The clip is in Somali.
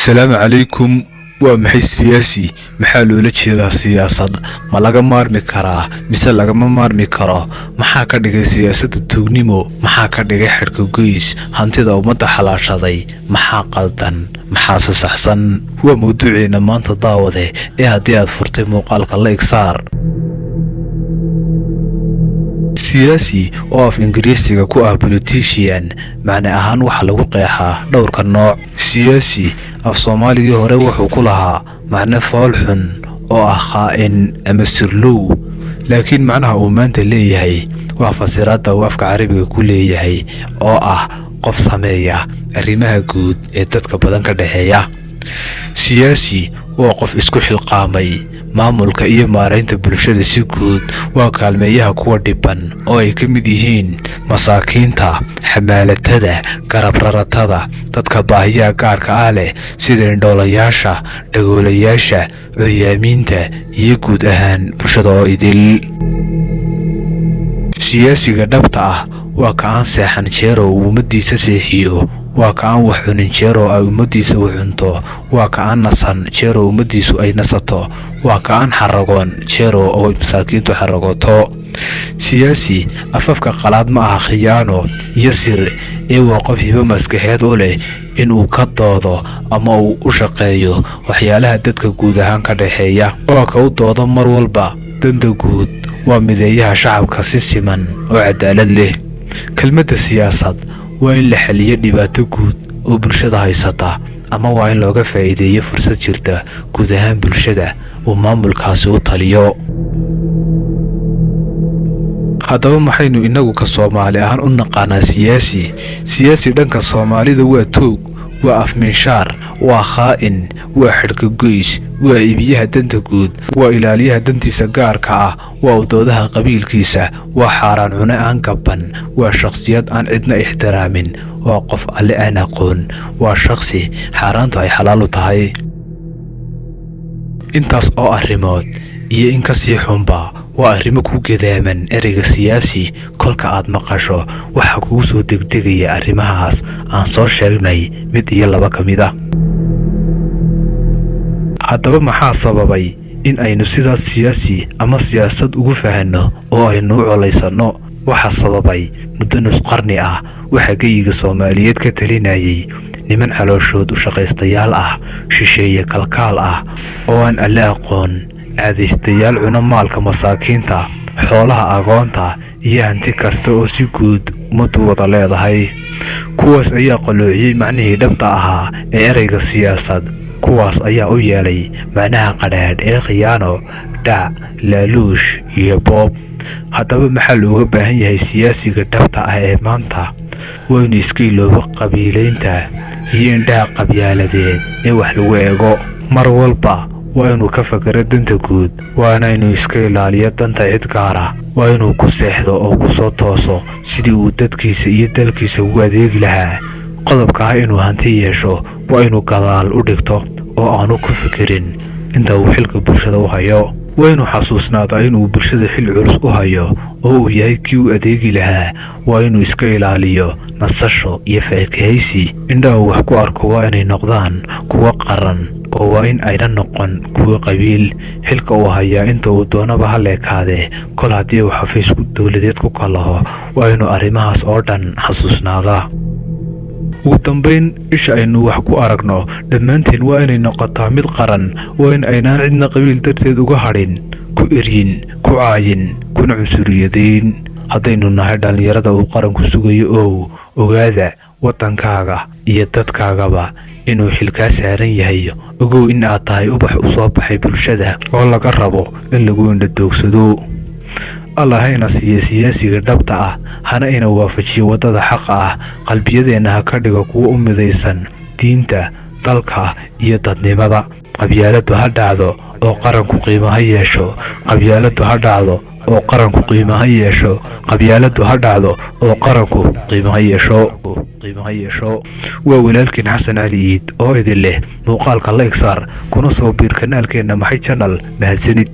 السلام عليكم ومحي السياسي محالو لجيدا سياسة ما لغا مارمي كرا مثال لغا مارمي كرا محا كدغي سياسة التوغنيمو محا كدغي حركو قيس هانتيدا ومدى حلاشادي محا قلدان محا سسحسن هو موضوعينا مانتا داوده هادي فرتي موقالك الله يكسار سياسي oo af ingiriisiga ku ah politician macna ahaan waxa lagu qeexaa dhowrka nooc siyaasi af Soomaaliga hore wuxuu ku lahaa macna fool xun oo ah khaa'in ama sirlow laakiin macnaha uu maanta leeyahay waa fasiraadda uu afka Carabiga ku leeyahay oo ah qof sameeya arrimaha guud ee dadka badan ka dhaxeeya siyaasi waa qof isku xilqaamay maamulka iyo maareynta bulshada si guud waa kaalmeeyaha kuwa dhiban oo ay ka mid yihiin masaakiinta xamaalatada garab raratada dadka baahiyaha gaarka ah leh sida indhoolayaasha dhagoolayaasha curyaaminta iyo guud ahaan bulshada oo idil siyaasiga dhabta ah waa ka aan seexan jeero uu ummadiisa seexiyo waa ka aan wax cunin jeero ay ummadiisa u cunto waa ka aan nasan jeero ummadiisu ay nasato waa ka aan xaragoon jeero oo masaakiintu xaragoto siyaasi afafka qalaad ma aha khiyaano iyo sir ee waa qof hibo maskaxeed u leh inuu ka doodo ama uu u shaqeeyo waxyaalaha dadka guud ahaan ka dhaxeeya waa ka u doodo mar walba danta guud waa mideeyaha shacabka si siman oo cadaalad leh kelmadda siyaasad waa in la xaliyo dhibaato guud oo bulshada haysata ama waa in looga faa'iideeyo fursad jirta guud ahaan bulshada oo maamulkaasi u taliyo haddaba maxaynu inagu ka Soomaali ahaan u naqaanaa siyaasi dhanka Soomaalida waa toog waa afminshaar waa khaa'in waa xirka goys waa ibiyaha danta guud waa ilaaliyaha dantiisa gaarka ah waa doodaha qabiilkiisa waa xaaraan cune aan gaban waa shakhsiyad aan cidna ixtiraamin waa qof alle aan aqoon waa shakhsi xaaraantu ay xalaal u tahay intaas oo arrimood iyo in ka sii xunba waa arrimo ku gedaaman ereyga siyaasi kolka aad maqasho waxa kugu soo degdegaya arrimahaas aan soo sheegnay mid iyo laba kamid ah haddaba maxaa sababay in aynu sidaas siyaasi ama siyaasad ugu fahanno oo aynu u colaysano waxa sababay muddo nus qarni ah waxa geyiga Soomaaliyeed ka talinayay niman calooshood u shaqaystayaal ah shisheeye kalkaal ah oo aan alle aqoon caadaystayaal cuna maalka masaakiinta xoolaha agoonta iyo hanti kasta oo si guud ummaddu wada leedahay kuwaas ayaa qaloociyay macnihii dhabta ahaa ee ereyga siyaasad kuwaas ayaa u yeelay macnaha qadhaadh ee khiyaano dhac laaluush iyo boob haddaba maxaa looga baahan yahay siyaasiga dhabta ah ee maanta waa inuu iska iloobo qabiilaynta iyo indhaha qabyaaladeed ee wax lagu eego mar walba waa inuu ka fakaro danta guud waana inuu iska ilaaliyo danta cid gaar ah waa inuu ku seexdo oo ku soo tooso sidii uu dadkiisa iyo dalkiisa ugu adeegi lahaa qodobka ah inuu hanti yeesho waa inuu gadaal u dhigto oo aanu ku fikirin inta uu xilka bulshada u hayo waa inuu xasuusnaadaa inuu bulshada xil culus u hayo oo uu yahay kii u adeegi lahaa waa inuu iska ilaaliyo nasasho iyo faakahaysi indhaha uu wax ku arko waa inay noqdaan kuwa qaran oo waa in ayna noqon kuwa qabiil xilka uu hayaa inta uu doonaba ha leekaadee kol haddii uu xafiis dowladeed ku kalaho waa inuu arrimahaas oo dhan xasuusnaadaa ugu dambayn isha aynu wax ku aragno dhammaanteen waa inay noqotaa mid qaran waa in aynaan cidna qabiil darteed uga hadhin ku eryin ku caayin kuna cunsuriyadayn haddaynu nahay dhallinyarada uu qaranku sugayo oo ogaada waddankaaga iyo dadkaagaba inuu xilkaa saaran yahay ogow in aad tahay ubax u soo baxay bulshada oo laga rabo in lagu indhadoogsado allahayna siiyo siyaasiga dhabta ah hana ina waafajiyo waddada xaqa ah qalbiyadeenna ha ka dhigo kuwo u midaysan diinta dalka iyo dadnimada qabyaaladu ha dhacdo oo qaranku qiimo ha yeesho qabyaaladu ha dhacdo oo qaranku qiimo ha yeesho qabyaaladu ha dhacdo oo qaranku qiimo ha yeesho waa walaalkiin xasan cali iid oo idin leh muuqaalka like saar kuna soo biir kanaalkeena maxay channel mahadsanid